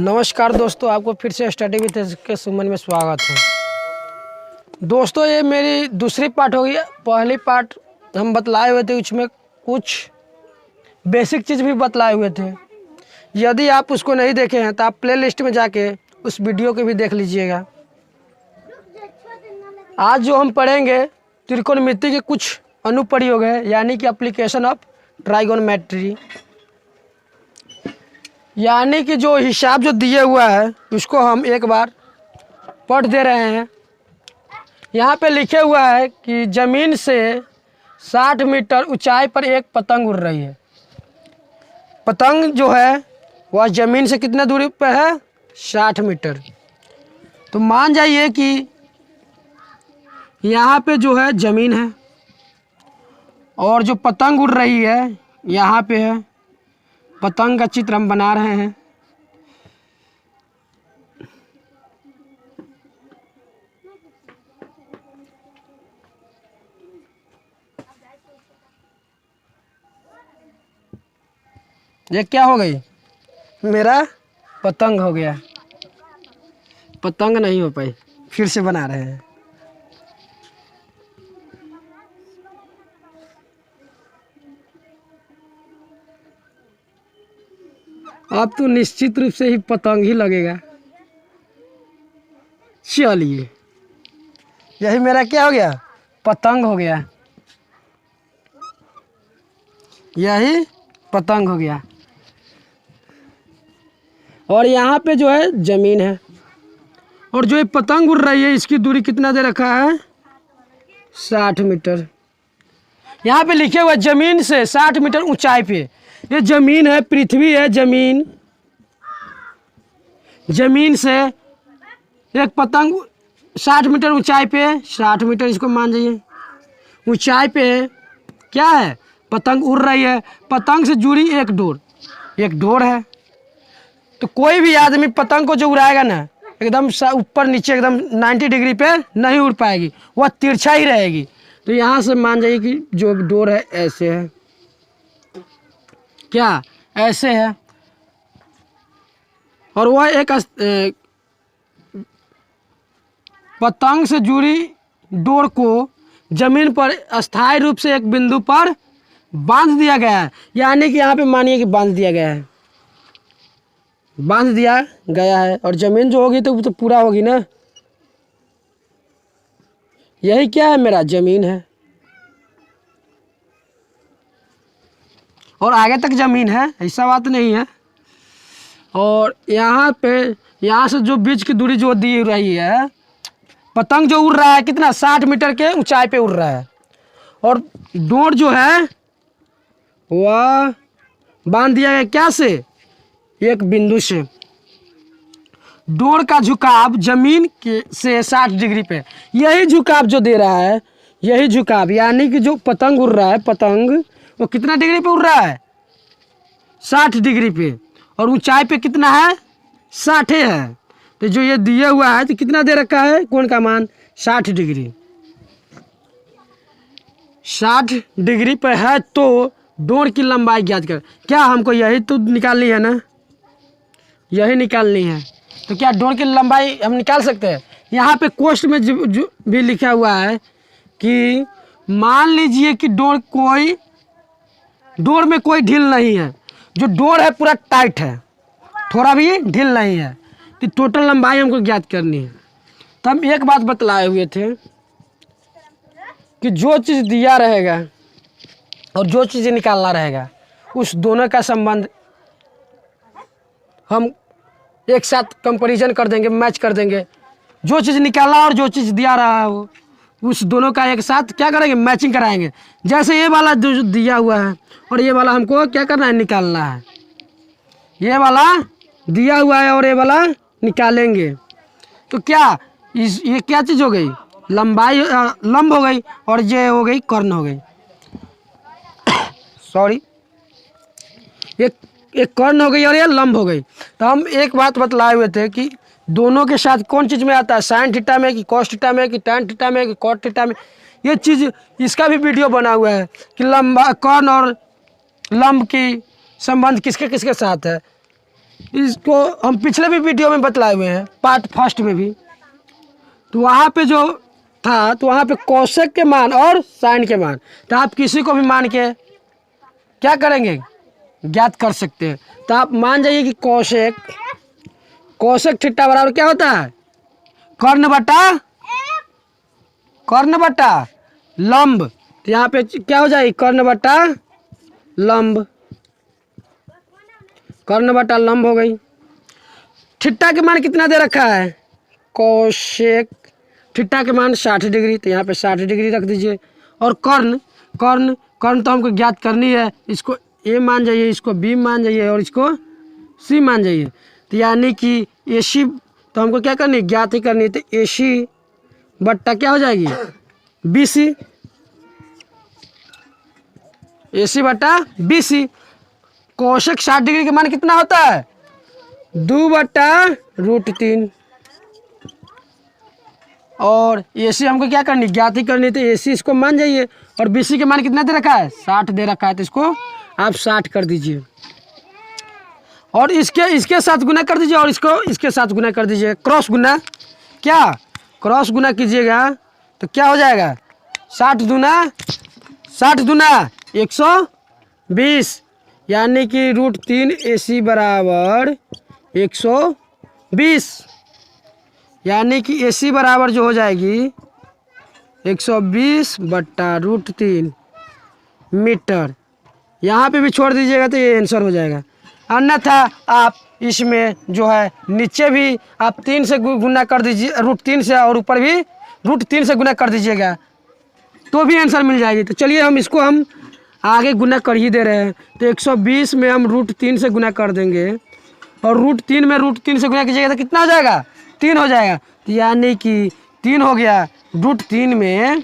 नमस्कार दोस्तों, आपको फिर से स्टडी विद के सुमन में स्वागत है। दोस्तों, ये मेरी दूसरी पार्ट होगी। पहली पार्ट हम बतलाए हुए थे, उसमें कुछ बेसिक चीज़ भी बतलाए हुए थे। यदि आप उसको नहीं देखे हैं तो आप प्लेलिस्ट में जाके उस वीडियो को भी देख लीजिएगा। आज जो हम पढ़ेंगे त्रिकोणमिति के कुछ अनुप्रयोग है, यानी कि एप्लीकेशन ऑफ ट्राइगोनोमेट्री, यानी कि जो हिसाब जो दिए हुआ है उसको हम एक बार पढ़ दे रहे हैं। यहाँ पे लिखे हुआ है कि ज़मीन से 60 मीटर ऊंचाई पर एक पतंग उड़ रही है। पतंग जो है वह ज़मीन से कितने दूरी पर है? 60 मीटर। तो मान जाइए कि यहाँ पे जो है ज़मीन है और जो पतंग उड़ रही है यहाँ पे है। पतंग का चित्र हम बना रहे हैं। ये क्या हो गई? मेरा पतंग हो गया। पतंग नहीं हो पाई, फिर से बना रहे हैं। अब तो निश्चित रूप से ही पतंग ही लगेगा। चलिए, यही मेरा क्या हो गया? पतंग हो गया। यही पतंग हो गया। और यहाँ पे जो है ज़मीन है और जो ये पतंग उड़ रही है इसकी दूरी कितना दे रखा है? 60 मीटर। यहाँ पे लिखे हुआ ज़मीन से 60 मीटर ऊंचाई पे। ये ज़मीन है, पृथ्वी है, ज़मीन। ज़मीन से एक पतंग 60 मीटर ऊंचाई पे, 60 मीटर इसको मान जाइए ऊंचाई पे है। क्या है? पतंग उड़ रही है। पतंग से जुड़ी एक डोर है। तो कोई भी आदमी पतंग को जो उड़ाएगा ना, एकदम ऊपर नीचे एकदम 90 डिग्री पे नहीं उड़ पाएगी, वह तिरछा ही रहेगी। तो यहाँ से मान जाइए कि जो डोर है ऐसे है। क्या? ऐसे है। और वह एक पतंग से जुड़ी डोर को जमीन पर अस्थायी रूप से एक बिंदु पर बांध दिया गया है। यानी कि यहाँ पे मानिए कि बांध दिया गया है, बांध दिया गया है। और ज़मीन जो होगी तो वो तो पूरा होगी ना। यही क्या है? मेरा ज़मीन है और आगे तक ज़मीन है, ऐसा बात नहीं है। और यहाँ पे यहाँ से जो बीच की दूरी जो दी रही है, पतंग जो उड़ रहा है कितना? 60 मीटर के ऊंचाई पे उड़ रहा है। और डोर जो है वह बांध दिया गया क्या से? एक बिंदु से। डोर का झुकाव जमीन के से 60 डिग्री पे, यही झुकाव जो दे रहा है, यही झुकाव, यानी कि जो पतंग उड़ रहा है, पतंग वो कितना डिग्री पे उड़ रहा है? 60 डिग्री पे। और ऊंचाई पे कितना है? 60 है। तो जो ये दिया हुआ है तो कितना दे रखा है? कोण का मान 60 डिग्री। 60 डिग्री पे है तो डोर की लंबाई ज्ञात कर। क्या हमको यही तो निकालनी है ना? यही निकालनी है। तो क्या डोर की लंबाई हम निकाल सकते हैं? यहाँ पे क्वेश्चन में जो भी लिखा हुआ है कि मान लीजिए कि डोर में कोई ढील नहीं है। जो डोर है पूरा टाइट है, थोड़ा भी ढील नहीं है। तो टोटल लंबाई हमको ज्ञात करनी है। तो हम एक बात बतलाए हुए थे कि जो चीज़ दिया रहेगा और जो चीज़ निकालना रहेगा, उस दोनों का संबंध हम एक साथ कंपैरिजन कर देंगे, मैच कर देंगे। जो चीज़ निकालना और जो चीज़ दिया रहा हो, उस दोनों का एक साथ क्या करेंगे? मैचिंग कराएंगे। जैसे ये वाला जो दिया हुआ है और ये वाला हमको क्या करना है? निकालना है। ये वाला दिया हुआ है और ये वाला निकालेंगे। तो क्या ये क्या चीज़ हो गई? लंबाई लंब हो गई और ये हो गई कर्ण हो गई। सॉरी, एक कर्ण हो गई और ये लंब हो गई। तो हम एक बात बतलाए हुए थे कि दोनों के साथ कौन चीज़ में आता है? साइन थीटा में कि कॉस थीटा में कि टैन थीटा में कि कॉट थीटा में। ये चीज़, इसका भी वीडियो बना हुआ है कि लंबा कर्ण और लंब की संबंध किसके किसके साथ है। इसको हम पिछले भी वीडियो में बतलाए हुए हैं, पार्ट फर्स्ट में भी। तो वहाँ पे जो था, तो वहाँ पे कोसेक के मान और साइन के मान, तो आप किसी को भी मान के क्या करेंगे, ज्ञात कर सकते हैं। तो आप मान जाइए कि कोसेक थीटा बराबर क्या होता है, कर्ण बटा लंब। तो यहाँ पे क्या हो जाएगी, कर्ण बटा लंब हो गई। थीटा के मान कितना दे रखा है, कोसेक थीटा के मान 60 डिग्री, तो यहाँ पे 60 डिग्री रख दीजिए। और कर्ण तो हमको ज्ञात करनी है, इसको ए मान जाइए, इसको बी मान जाइए और इसको सी मान जाइए। तो यानी कि ए सी तो हमको क्या करनी है, ज्ञात ही करनी है। तो ए सी बट्टा क्या हो जाएगी, बी सी, ए सी बट्टा बी सी। कोसेक 60 डिग्री के मान कितना होता है, 2/√3। और ए सी हमको क्या करनी, ज्ञात ही करनी, तो ए सी इसको मान जाइए। और बी सी के मान कितना दे रखा है, 60 दे रखा है, तो इसको आप 60 कर दीजिए। और इसके साथ गुना कर दीजिए और इसको इसके साथ गुना कर दीजिए, क्रॉस गुना कीजिएगा तो क्या हो जाएगा, 60 दूना 120, यानी कि √3 AC बराबर 120, यानी कि AC बराबर जो हो जाएगी 120/√3 मीटर। यहाँ पे भी छोड़ दीजिएगा तो ये आंसर हो जाएगा। अन्यथा आप इसमें जो है नीचे भी आप 3 से गुना कर दीजिए, √3 से, और ऊपर भी √3 से गुना कर दीजिएगा तो भी आंसर मिल जाएगी। तो चलिए हम आगे गुना कर ही दे रहे हैं। तो 120 में हम √3 से गुना कर देंगे और √3 में √3 से गुना कीजिएगा तो कितना हो जाएगा, 3 हो जाएगा। तो यानी कि 3 हो गया। √3 में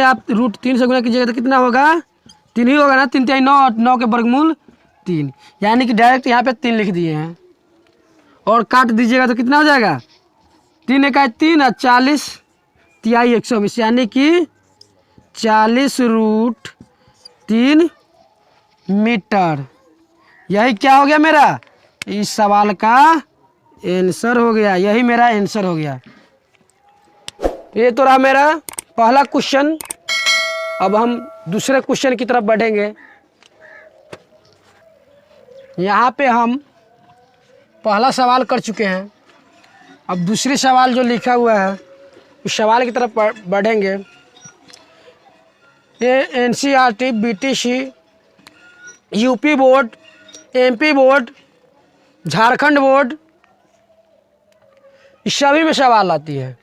आप √3 से गुना कीजिएगा तो कितना होगा, 3 ही होगा ना, 3 3 9, 9 के वर्गमूल 3, यानी कि डायरेक्ट यहाँ पे 3 लिख दिए हैं। और काट दीजिएगा तो कितना हो जाएगा, 3 1 3 और 40 तिहाई 120, यानी कि 40√3 मीटर। यही क्या हो गया मेरा, इस सवाल का आंसर हो गया, यही मेरा आंसर हो गया। ये तो रहा मेरा पहला क्वेश्चन। अब हम दूसरे क्वेश्चन की तरफ बढ़ेंगे। यहाँ पे हम पहला सवाल कर चुके हैं, अब दूसरी सवाल जो लिखा हुआ है उस सवाल की तरफ बढ़ेंगे। ये NCERT, BTC, UP board, MP board, Jharkhand board, इस सभी में सवाल आती है।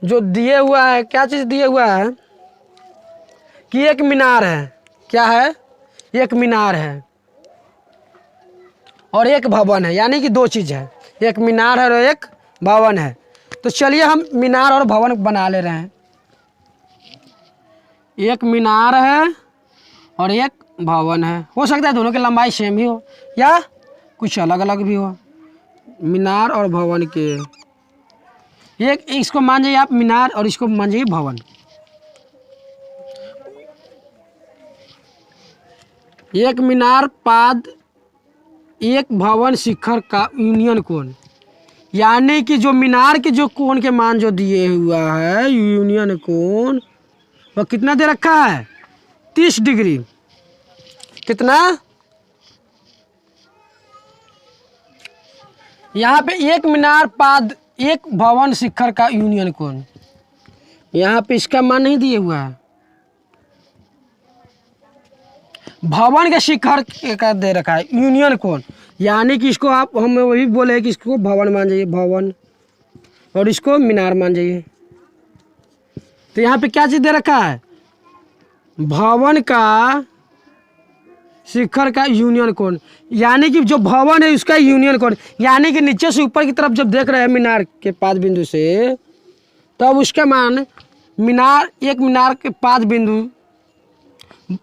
जो दिए हुआ है, क्या चीज़ दिए हुआ है कि एक मीनार है, क्या है, एक मीनार है और एक भवन है, यानी कि 2 चीज़ है, एक मीनार है और एक भवन है। तो चलिए हम मीनार और भवन बना ले रहे हैं। एक मीनार है और एक भवन है, हो सकता है दोनों की लंबाई सेम ही हो या कुछ अलग अलग भी हो। मीनार और भवन के एक, इसको मान जाइए आप मीनार और इसको मान जाइए भवन। एक मीनार पाद एक भवन शिखर का यूनियन कोण, यानी कि जो मीनार के जो कोण के मान जो दिए हुआ है यूनियन कोण, वह कितना दे रखा है, 30 डिग्री। कितना, यहाँ पे एक मीनार पाद एक भवन शिखर का यूनियन कोण, यहाँ पे इसका मान नहीं दिए हुआ है, भवन के शिखर का दे रखा है यूनियन कोण, यानी कि इसको आप, हम वही बोले कि इसको भवन मान जाइए, भवन, और इसको मीनार मान जाइए। तो यहाँ पे क्या चीज़ दे रखा है, भवन का शिखर का यूनियन कोण, यानी कि जो भवन है उसका यूनियन कोण, यानी कि नीचे से ऊपर की तरफ जब देख रहे हैं मीनार के पाद बिंदु से, तब उसका मान एक मीनार के पाद बिंदु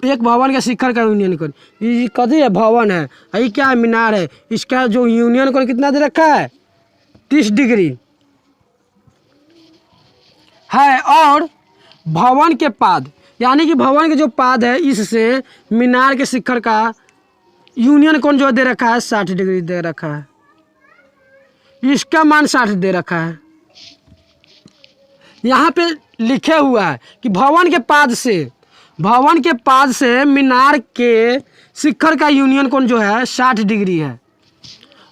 एक भवन के शिखर का यूनियन कोण, ये कथी है, भवन है, ये क्या है, मीनार है, इसका जो यूनियन कोण कितना दे रखा है, 30 डिग्री है। और भवन के पाद, यानी कि भवन के जो पाद है इससे मीनार के शिखर का यूनियन कोण जो दे रखा है 60 डिग्री दे रखा है। इसका मान 60 दे रखा है। यहाँ पे लिखे हुआ है कि भवन के पाद से मीनार के शिखर का यूनियन कोण जो है 60 डिग्री है।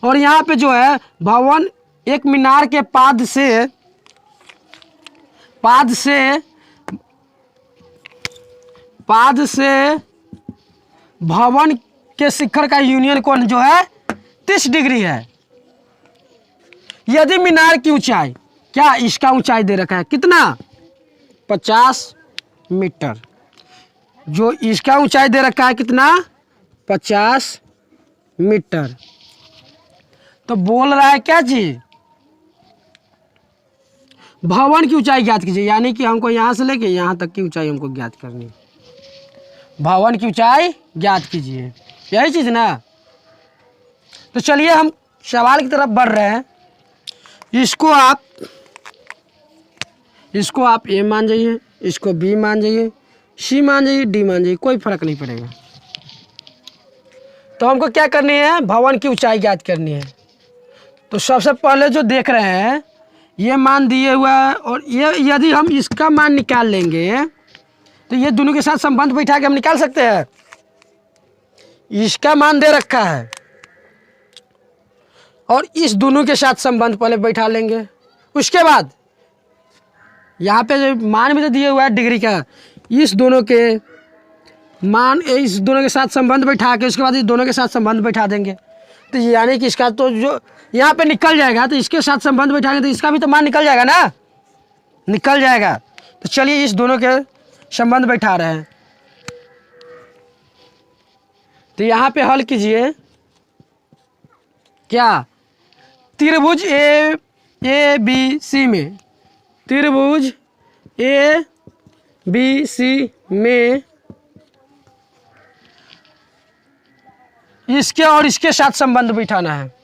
और यहाँ पे जो है भवन एक मीनार के पाद से भवन के शिखर का यूनियन कोण जो है 30 डिग्री है। यदि मीनार की ऊंचाई, क्या इसका ऊंचाई दे रखा है कितना 50 मीटर, जो इसका ऊंचाई दे रखा है कितना 50 मीटर। तो बोल रहा है क्या चीज, भवन की ऊंचाई ज्ञात कीजिए, यानी कि हमको यहां से लेके यहां तक की ऊंचाई हमको ज्ञात करनी है। भवन की ऊंचाई ज्ञात कीजिए, यही चीज ना। तो चलिए हम सवाल की तरफ बढ़ रहे हैं। इसको आप ए मान जाइए, इसको बी मान जाइए, सी मान जाइए, डी मान जाइए, कोई फर्क नहीं पड़ेगा। तो हमको क्या करनी है, भवन की ऊंचाई ज्ञात करनी है। तो सबसे पहले जो देख रहे हैं ये मान दिए हुआ है, और ये यदि हम इसका मान निकाल लेंगे तो ये दोनों के साथ संबंध बैठा के हम निकाल सकते हैं। इसका मान दे रखा है और इस दोनों के साथ संबंध पहले बैठा लेंगे। उसके बाद यहाँ पे जो मान भी तो दिए हुआ है डिग्री का, इस दोनों के साथ संबंध बैठा के उसके बाद इस दोनों के साथ संबंध बैठा देंगे। तो यानी कि इसका तो जो यहाँ पे निकल जाएगा, तो इसके साथ संबंध बैठाएंगे तो इसका भी तो मान निकल जाएगा ना, निकल जाएगा। तो चलिए इस दोनों के संबंध बैठा रहे हैं। तो यहाँ पे हल कीजिए, क्या त्रिभुज ए बी सी में, त्रिभुज ए बी सी में इसके और इसके साथ संबंध बिठाना है।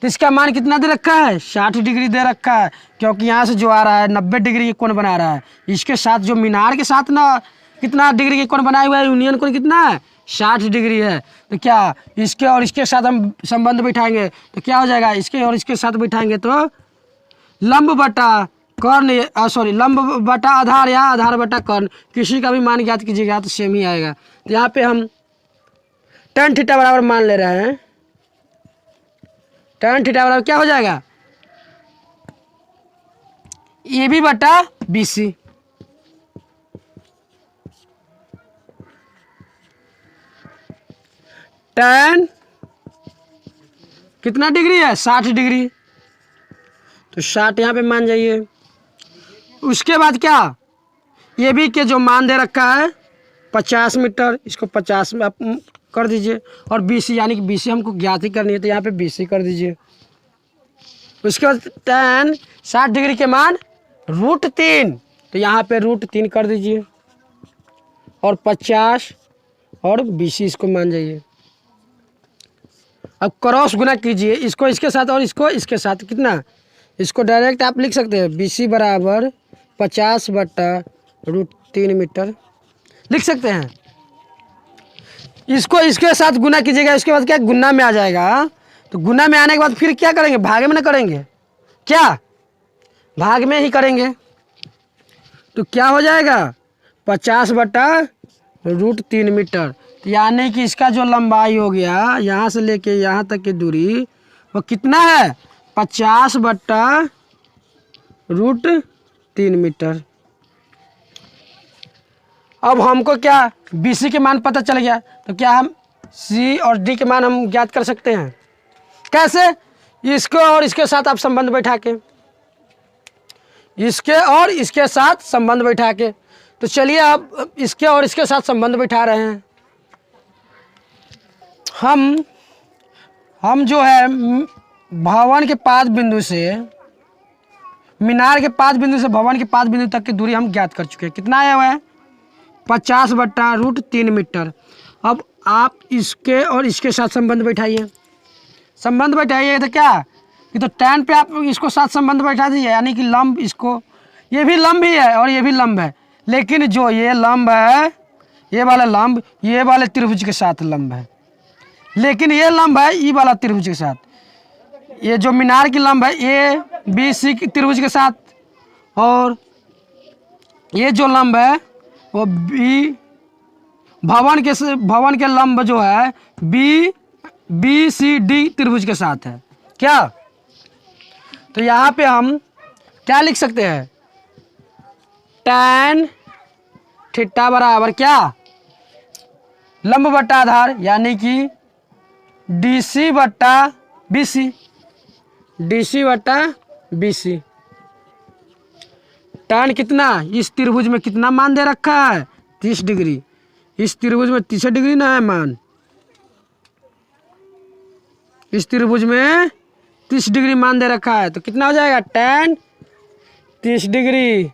तो इसका मान कितना दे रखा है 60 डिग्री दे रखा है, क्योंकि यहाँ से जो आ रहा है 90 डिग्री के कोण बना रहा है। इसके साथ जो मीनार के साथ ना कितना डिग्री के कोण बनाए हुआ है, यूनियन कोण कितना है 60 डिग्री है। तो क्या इसके और इसके साथ हम संबंध बिठाएंगे तो क्या हो जाएगा, इसके और इसके साथ बिठाएंगे तो लंब बटा कर्ण, लंब बटा आधार या आधार बटा कर्ण, किसी का भी मान ज्ञात कीजिएगा तो सेम ही आएगा। तो यहाँ पे हम tan थीटा बराबर मान ले रहे हैं। tan थीटा बराबर क्या हो जाएगा, ए बी बटा बी सी। tan कितना डिग्री है 60 डिग्री, तो 60 यहाँ पे मान जाइए। उसके बाद क्या, ए बी के जो मान दे रखा है 50 मीटर, इसको 50 में आप कर दीजिए। और बी सी यानी कि बी सी हमको ज्ञात ही करनी है, तो यहाँ पे बी सी कर दीजिए। उसके बाद tan 60 डिग्री के मान √3, तो यहाँ पे √3 कर दीजिए। और 50 और बी सी इसको मान जाइए। अब क्रॉस गुना कीजिए, इसको इसके साथ और इसको इसके साथ, कितना, इसको डायरेक्ट आप लिख सकते हैं बी सी बराबर 50 बटा √3 मीटर लिख सकते हैं। इसको इसके साथ गुना कीजिएगा, इसके बाद क्या गुना में आ जाएगा। तो गुना में आने के बाद फिर क्या करेंगे, भागे में ना करेंगे, क्या भाग में ही करेंगे। तो क्या हो जाएगा 50 बटा √3 मीटर, यानी कि इसका जो लंबाई हो गया यहाँ से लेके यहाँ तक की दूरी वो कितना है 50 बटा √3 मीटर। अब हमको क्या बी सी के मान पता चल गया, तो क्या हम सी और डी के मान हम ज्ञात कर सकते हैं। कैसे, इसको और इसके साथ आप संबंध बैठा के, इसके और इसके साथ संबंध बैठा के। तो चलिए आप इसके और इसके साथ संबंध बैठा रहे हैं। हम जो है भवन के पाद बिंदु से, मीनार के पाद बिंदु से भवन के पाद बिंदु तक की दूरी हम ज्ञात कर चुके हैं। कितना आया हुआ है 50 बटा √3 मीटर। अब आप इसके और इसके साथ संबंध बैठाइए, संबंध बैठाइए तो क्या कि तो tan पे आप इसको साथ संबंध बैठा दीजिए, यानी कि लंब, इसको ये भी लंब ही है और ये भी लंब है, लेकिन जो ये लंब है, ये वाला लंब ये वाले त्रिभुज के साथ लंब है, लेकिन ये लंब है ये वाला त्रिभुज के साथ। ये जो मीनार की लंब है ए बी सी त्रिभुज के साथ, और ये जो लंब है वो भवन के लंब जो है बी सी डी त्रिभुज के साथ है। क्या? तो यहाँ पे हम क्या लिख सकते हैं? tan थीटा बराबर क्या? लंब बट्टा आधार, यानी कि DC बट्टा BC, DC बट्टा BC। tan कितना? इस त्रिभुज में कितना मान दे रखा है? 30 डिग्री। इस त्रिभुज में 30 डिग्री ना है मान, इस त्रिभुज में 30 डिग्री मान दे रखा है। तो कितना हो जाएगा? tan 30 degree.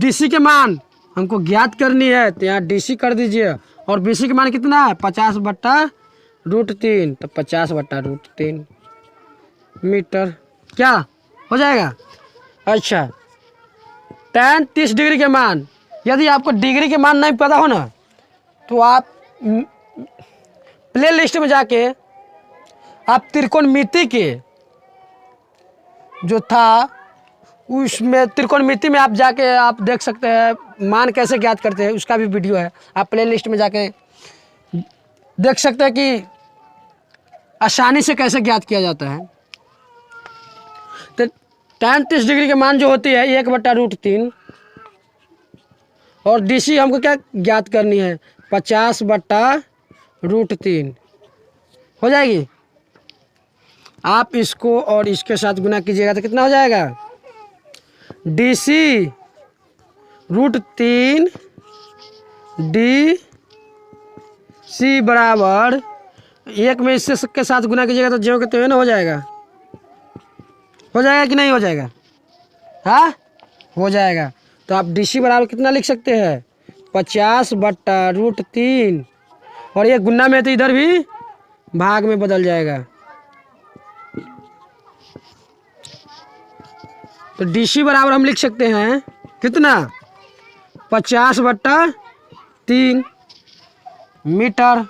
DC के मान हमको ज्ञात करनी है, तो यहाँ DC कर दीजिए। और BC के मान कितना है? 50 बट्टा √3, तो 50 बट्टा √3 मीटर। क्या हो जाएगा? अच्छा, tan 30 डिग्री के मान, यदि आपको डिग्री के मान नहीं पता हो ना, तो आप प्ले लिस्ट में जाके आप त्रिकोणमिति के जो था उसमें, त्रिकोणमिति में आप जाके आप देख सकते हैं मान कैसे ज्ञात करते हैं, उसका भी वीडियो है। आप प्ले लिस्ट में जाके देख सकते हैं कि आसानी से कैसे ज्ञात किया जाता है। तो tan 30 डिग्री के मान जो होती है 1 बट्टा √3, और DC हमको क्या ज्ञात करनी है? 50 बट्टा √3 हो जाएगी। आप इसको और इसके साथ गुना कीजिएगा तो कितना हो जाएगा? DC √3 DC बराबर 1 में इससे के साथ गुना कीजिएगा तो ज्यों के त्यों ना हो जाएगा। हो जाएगा कि नहीं हो जाएगा? हाँ, हो जाएगा। तो आप DC बराबर कितना लिख सकते हैं? 50 बट्टा √3, और ये गुना में तो इधर भी भाग में बदल जाएगा। तो DC बराबर हम लिख सकते हैं कितना? 50 बट्टा 3 मीटर।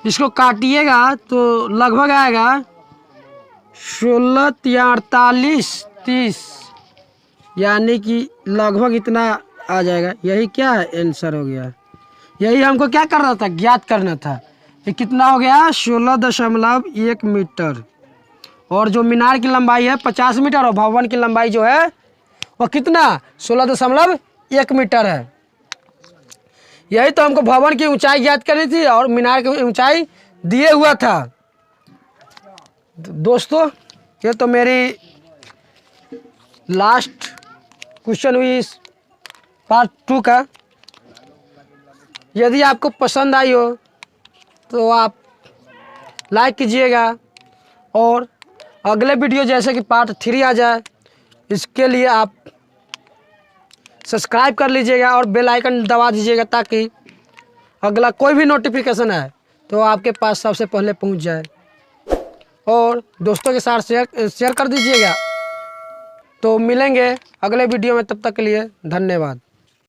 इसको काटिएगा तो लगभग आएगा 16 या 48 30, यानी कि लगभग इतना आ जाएगा। यही क्या है? आंसर हो गया। यही हमको क्या करना था? ज्ञात करना था। ये कितना हो गया? 16.1 मीटर। और जो मीनार की लंबाई है 50 मीटर, और भवन की लंबाई जो है वो कितना? 16.1 मीटर है। यही तो हमको भवन की ऊंचाई ज्ञात करनी थी और मीनार की ऊंचाई दिए हुआ था। दोस्तों, ये तो मेरी लास्ट क्वेश्चन हुई इस पार्ट 2 का। यदि आपको पसंद आई हो तो आप लाइक कीजिएगा, और अगले वीडियो जैसे कि पार्ट 3 आ जाए, इसके लिए आप सब्सक्राइब कर लीजिएगा और बेल आइकन दबा दीजिएगा, ताकि अगला कोई भी नोटिफिकेशन आए तो आपके पास सबसे पहले पहुंच जाए। और दोस्तों के साथ शेयर कर दीजिएगा। तो मिलेंगे अगले वीडियो में, तब तक के लिए धन्यवाद।